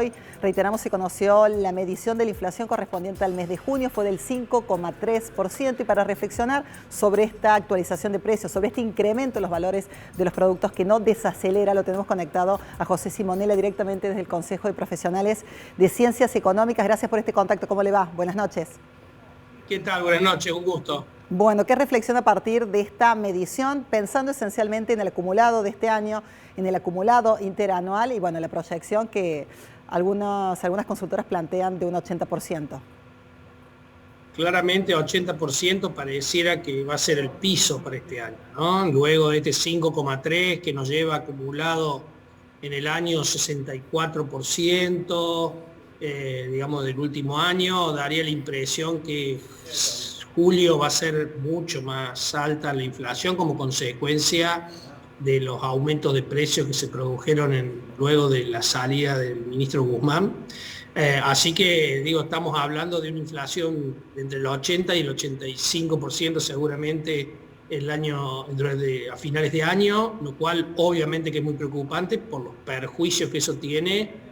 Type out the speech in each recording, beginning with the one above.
hoy, reiteramos, se conoció la medición de la inflación correspondiente al mes de junio, fue del 5,3%, y para reflexionar sobre esta actualización de precios, sobre este incremento en los valores de los productos que no desacelera, lo tenemos conectado a José Simonella directamente desde el Consejo de Profesionales de Ciencias Económicas. Gracias por este contacto. ¿Cómo le va? Buenas noches. ¿Qué tal? Buenas noches, un gusto. Bueno, ¿qué reflexión a partir de esta medición, pensando esencialmente en el acumulado de este año, en el acumulado interanual y bueno, la proyección que algunas consultoras plantean de un 80%? Claramente 80% pareciera que va a ser el piso para este año, ¿no? Luego de este 5,3 que nos lleva acumulado en el año 64%, digamos, del último año, daría la impresión que julio va a ser mucho más alta la inflación como consecuencia de los aumentos de precios que se produjeron luego de la salida del ministro Guzmán. Así que, digo, estamos hablando de una inflación entre el 80 y el 85% seguramente a finales de año, lo cual obviamente que es muy preocupante por los perjuicios que eso tiene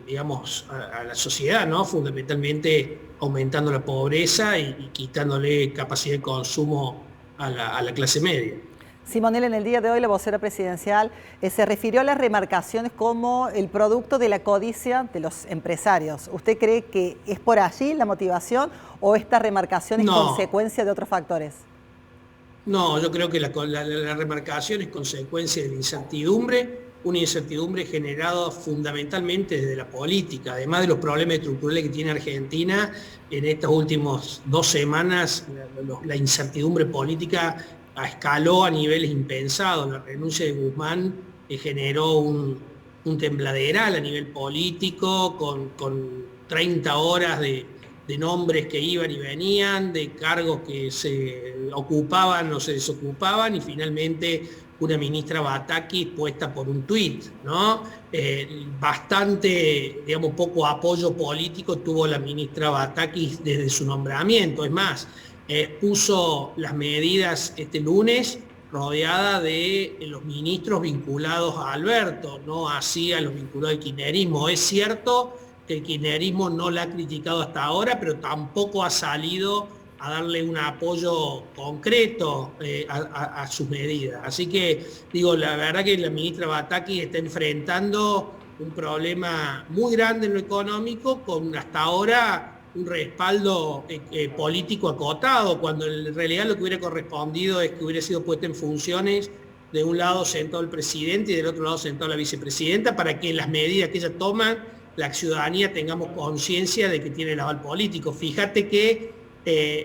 digamos, a la sociedad, ¿no? Fundamentalmente aumentando la pobreza y quitándole capacidad de consumo a la clase media. Simonella, en el día de hoy la vocera presidencial se refirió a las remarcaciones como el producto de la codicia de los empresarios. ¿Usted cree que es por allí la motivación o esta remarcación es consecuencia de otros factores? No, yo creo que la remarcación es consecuencia de la incertidumbre, una incertidumbre generada fundamentalmente desde la política, además de los problemas estructurales que tiene Argentina. En estas últimas 2 semanas la incertidumbre política escaló a niveles impensados. La renuncia de Guzmán generó un tembladeral a nivel político, con 30 horas de nombres que iban y venían, de cargos que se ocupaban o se desocupaban, y finalmente una ministra Batakis puesta por un tuit, ¿no? Bastante, digamos, poco apoyo político tuvo la ministra Batakis desde su nombramiento. Es más, puso las medidas este lunes rodeada de los ministros vinculados a Alberto, no así a los vinculados al kirchnerismo. Es cierto que el kirchnerismo no la ha criticado hasta ahora, pero tampoco ha salido a darle un apoyo concreto a sus medidas. Así que, digo, la verdad que la ministra Batakis está enfrentando un problema muy grande en lo económico, con hasta ahora un respaldo político acotado, cuando en realidad lo que hubiera correspondido es que hubiera sido puesta en funciones de un lado sentado el presidente y del otro lado sentado la vicepresidenta, para que las medidas que ella toma, la ciudadanía tengamos conciencia de que tiene el aval político. Fíjate que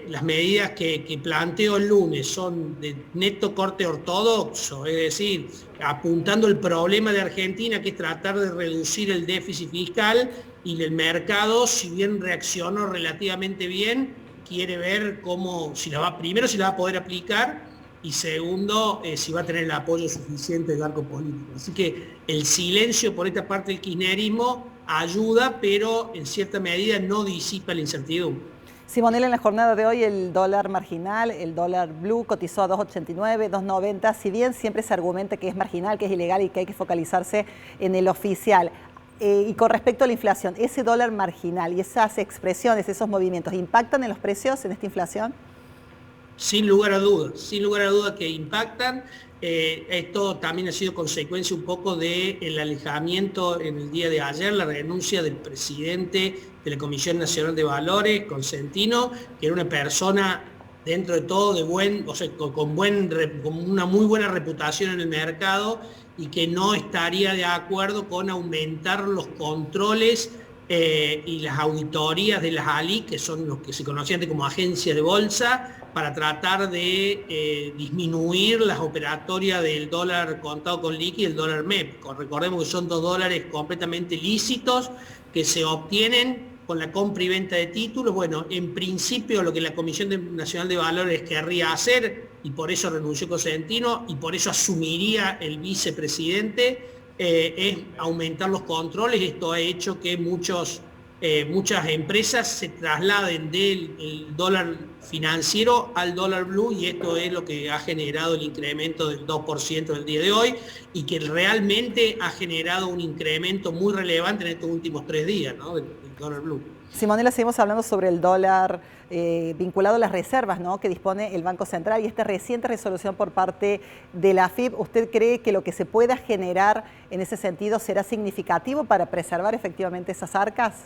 las medidas que planteo el lunes son de neto corte ortodoxo, es decir, apuntando el problema de Argentina, que es tratar de reducir el déficit fiscal, y el mercado, si bien reaccionó relativamente bien, quiere ver primero si la va a poder aplicar, y segundo, si va a tener el apoyo suficiente del arco político. Así que el silencio por esta parte del kirchnerismo ayuda, pero en cierta medida no disipa la incertidumbre. Simonella, en la jornada de hoy el dólar marginal, el dólar blue, cotizó a 2,89, 2,90, si bien siempre se argumenta que es marginal, que es ilegal y que hay que focalizarse en el oficial. Y con respecto a la inflación, ¿ese dólar marginal y esas expresiones, esos movimientos, impactan en los precios en esta inflación? Sin lugar a dudas que impactan. Esto también ha sido consecuencia un poco del alejamiento en el día de ayer, la renuncia del presidente de la Comisión Nacional de Valores, Consentino, que era una persona dentro de todo con una muy buena reputación en el mercado, y que no estaría de acuerdo con aumentar los controles y las auditorías de las ALIC, que son los que se conocían antes como agencias de bolsa, para tratar de disminuir las operatorias del dólar contado con liqui y el dólar MEP. Recordemos que son 2 dólares completamente lícitos que se obtienen con la compra y venta de títulos. Bueno, en principio lo que la Comisión Nacional de Valores querría hacer, y por eso renunció Consentino, y por eso asumiría el vicepresidente, es aumentar los controles. Esto ha hecho que muchas empresas se trasladen del dólar financiero al dólar blue, y esto es lo que ha generado el incremento del 2% del día de hoy y que realmente ha generado un incremento muy relevante en estos últimos 3 días, ¿no?, del dólar blue. Simonela, seguimos hablando sobre el dólar vinculado a las reservas, ¿no?, que dispone el Banco Central y esta reciente resolución por parte de la AFIP. ¿Usted cree que lo que se pueda generar en ese sentido será significativo para preservar efectivamente esas arcas?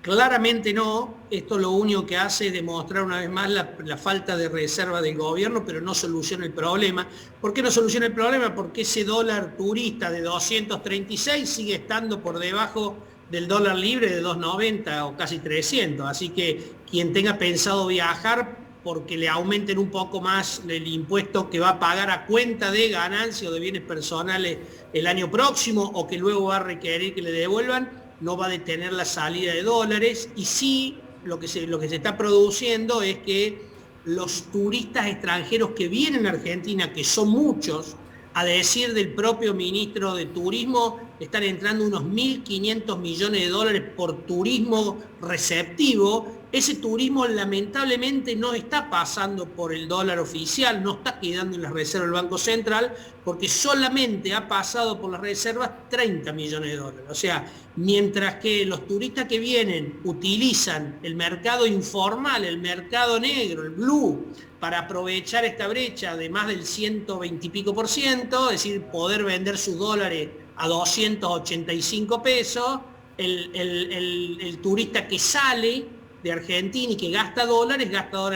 Claramente no. Esto lo único que hace es demostrar una vez más la falta de reserva del gobierno, pero no soluciona el problema. ¿Por qué no soluciona el problema? Porque ese dólar turista de 236 sigue estando por debajo del dólar libre de 2.90 o casi 300. Así que quien tenga pensado viajar porque le aumenten un poco más el impuesto que va a pagar a cuenta de ganancia o de bienes personales el año próximo, o que luego va a requerir que le devuelvan, no va a detener la salida de dólares. Y sí, lo que se está produciendo es que los turistas extranjeros que vienen a Argentina, que son muchos, a decir del propio ministro de Turismo, están entrando unos 1.500 millones de dólares por turismo receptivo. Ese turismo lamentablemente no está pasando por el dólar oficial, no está quedando en las reservas del Banco Central, porque solamente ha pasado por las reservas 30 millones de dólares. O sea, mientras que los turistas que vienen utilizan el mercado informal, el mercado negro, el blue, para aprovechar esta brecha de más del 120 y pico por ciento, es decir, poder vender sus dólares a 285 pesos, el turista que sale de Argentina y que gasta dólares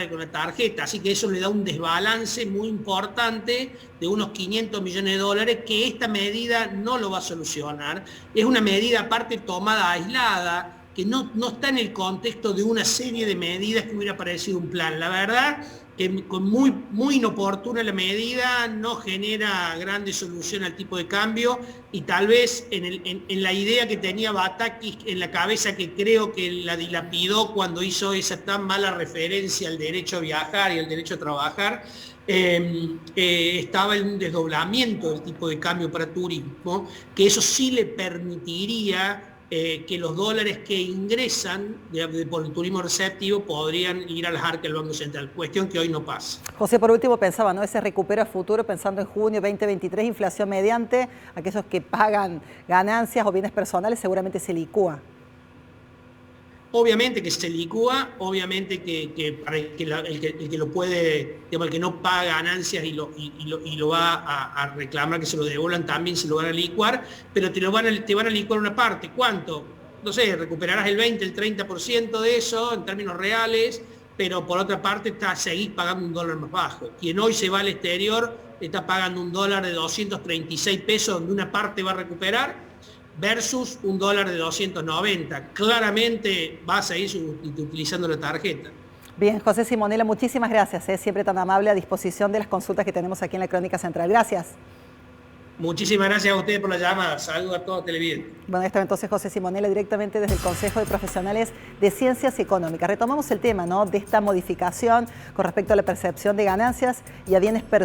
con la tarjeta. Así que eso le da un desbalance muy importante de unos 500 millones de dólares, que esta medida no lo va a solucionar. Es una medida aparte tomada aislada, que no está en el contexto de una serie de medidas que hubiera parecido un plan. La verdad que con muy inoportuna la medida, no genera grande solución al tipo de cambio, y tal vez en la idea que tenía Batakis en la cabeza, que creo que la dilapidó cuando hizo esa tan mala referencia al derecho a viajar y al derecho a trabajar, estaba en un desdoblamiento del tipo de cambio para turismo, que eso sí le permitiría que los dólares que ingresan por el turismo receptivo podrían ir a las arcas del Banco Central, cuestión que hoy no pasa. José, por último pensaba, ¿no?, ese recupero a futuro, pensando en junio 2023, inflación mediante, aquellos que pagan ganancias o bienes personales seguramente se licúa. Obviamente que se licúa, obviamente que para el que lo puede, digamos, el que no paga ganancias y lo va a reclamar que se lo devuelvan, también se lo van a licuar, pero te van a licuar una parte. ¿Cuánto? No sé, recuperarás el 20, el 30% de eso en términos reales, pero por otra parte seguís pagando un dólar más bajo. Quien hoy se va al exterior está pagando un dólar de 236 pesos, donde una parte va a recuperar, versus un dólar de 290. Claramente va a seguir utilizando la tarjeta. Bien, José Simonela, muchísimas gracias, siempre tan amable, a disposición de las consultas que tenemos aquí en la Crónica Central. Gracias. Muchísimas gracias a ustedes por la llamada. Saludos a todos los televidentes. Bueno, estaba entonces José Simonela directamente desde el Consejo de Profesionales de Ciencias Económicas. Retomamos el tema, ¿no?, de esta modificación con respecto a la percepción de ganancias y a bienes personales.